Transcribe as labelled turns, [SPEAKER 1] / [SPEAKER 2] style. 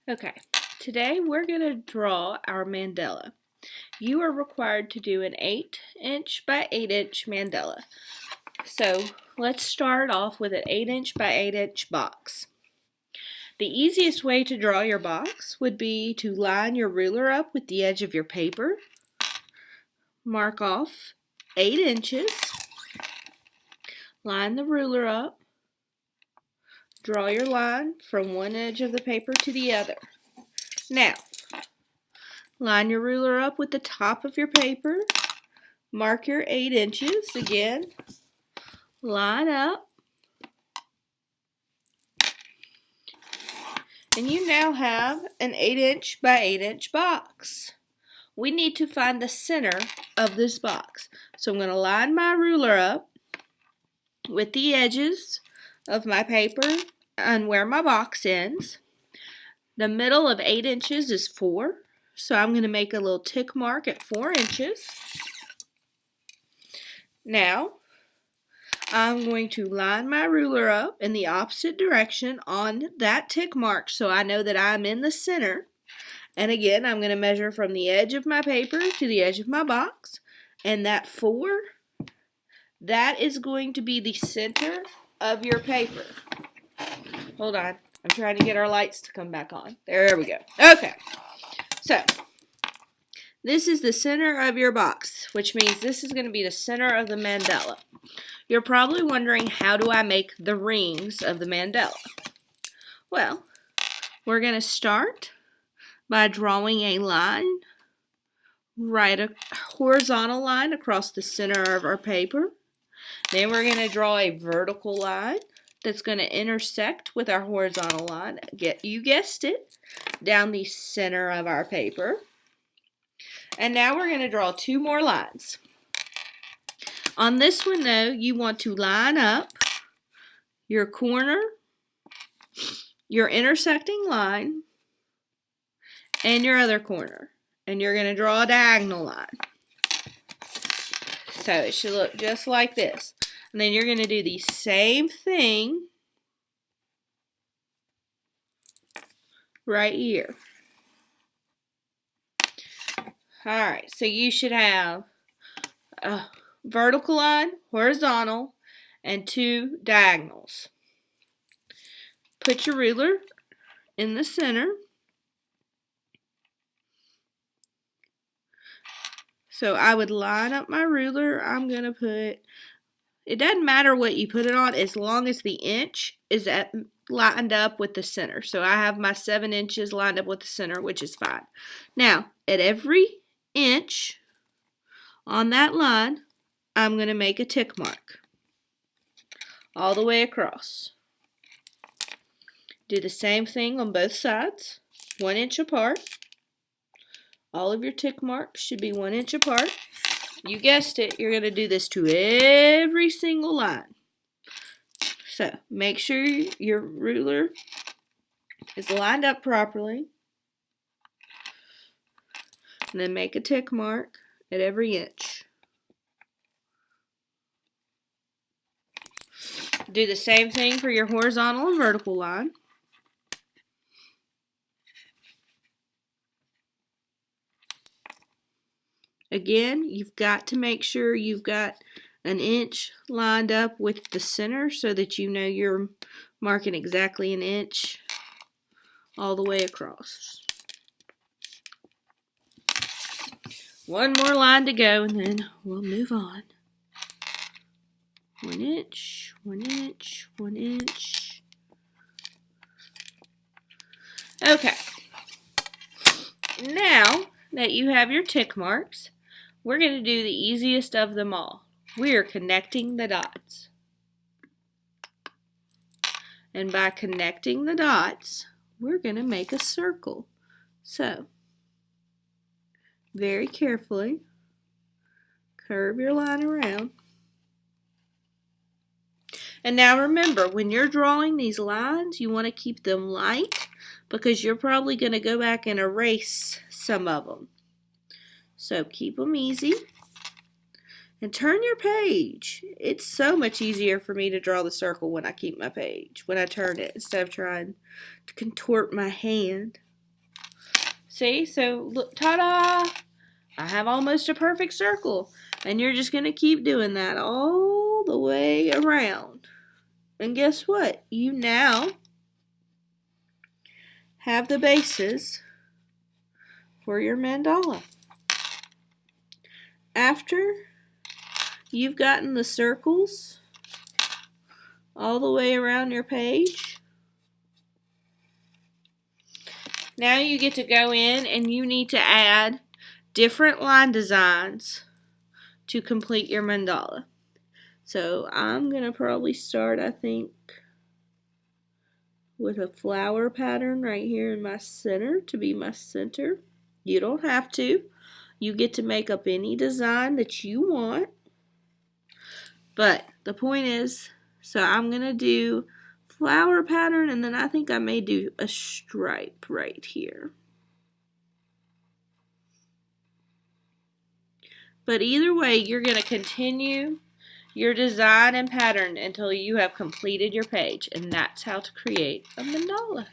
[SPEAKER 1] Okay, today we're going to draw our mandala. You are required to do an 8-inch by 8-inch mandala. So let's start off with an 8-inch by 8-inch box. The easiest way to draw your box would be to line your ruler up with the edge of your paper. Mark off 8 inches. Line the ruler up. Draw your line from one edge of the paper to the other. Now, line your ruler up with the top of your paper. Mark your 8 inches again. Line up. And you now have an 8-inch by 8-inch box. We need to find the center of this box. So I'm going to line my ruler up with the edges of my paper and where my box ends. The middle of 8 inches is 4. So I'm going to make a little tick mark at 4 inches. Now, I'm going to line my ruler up in the opposite direction on that tick mark so I know that I'm in the center. And again, I'm going to measure from the edge of my paper to the edge of my box. And that 4, that is going to be the center of your paper. Hold on. I'm trying to get our lights to come back on. There we go. Okay. So, this is the center of your box, which means this is going to be the center of the mandala. You're probably wondering, how do I make the rings of the mandala? Well, we're going to start by drawing a line, a horizontal line across the center of our paper. Then we're going to draw a vertical line that's going to intersect with our horizontal line. You guessed it, down the center of our paper. And now we're going to draw 2 more lines. On this one, though, you want to line up your corner, your intersecting line, and your other corner. And you're going to draw a diagonal line. So it should look just like this. And then you're going to do the same thing right here. Alright, so you should have a vertical line, horizontal, and 2 diagonals. Put your ruler in the center. So I would line up my ruler. I'm going to put, it doesn't matter what you put it on as long as the inch is lined up with the center. So I have my 7 inches lined up with the center, which is fine. Now, at every inch on that line, I'm going to make a tick mark all the way across. Do the same thing on both sides, 1 inch apart. All of your tick marks should be 1 inch apart. You guessed it, you're going to do this to every single line. So, make sure your ruler is lined up properly. And then make a tick mark at every inch. Do the same thing for your horizontal and vertical line. Again, you've got to make sure you've got an inch lined up with the center so that you know you're marking exactly an inch all the way across. 1 more line to go and then we'll move on. 1 inch, 1 inch, 1 inch. Okay. Now that you have your tick marks, we're going to do the easiest of them all. We are connecting the dots. And by connecting the dots, we're going to make a circle. So, very carefully, curve your line around. And now remember, when you're drawing these lines, you want to keep them light because you're probably going to go back and erase some of them. So keep them easy. And turn your page. It's so much easier for me to draw the circle when I keep my page, when I turn it, instead of trying to contort my hand. See, so look, ta-da! I have almost a perfect circle. And you're just going to keep doing that all the way around. And guess what? You now have the bases for your mandala. After you've gotten the circles all the way around your page, now you get to go in and you need to add different line designs to complete your mandala. So I'm going to probably start, I think, with a flower pattern right here in my center to be my center. You don't have to. You get to make up any design that you want. But the point is, so I'm going to do flower pattern, and then I think I may do a stripe right here. But either way, you're going to continue your design and pattern until you have completed your page, and that's how to create a mandala.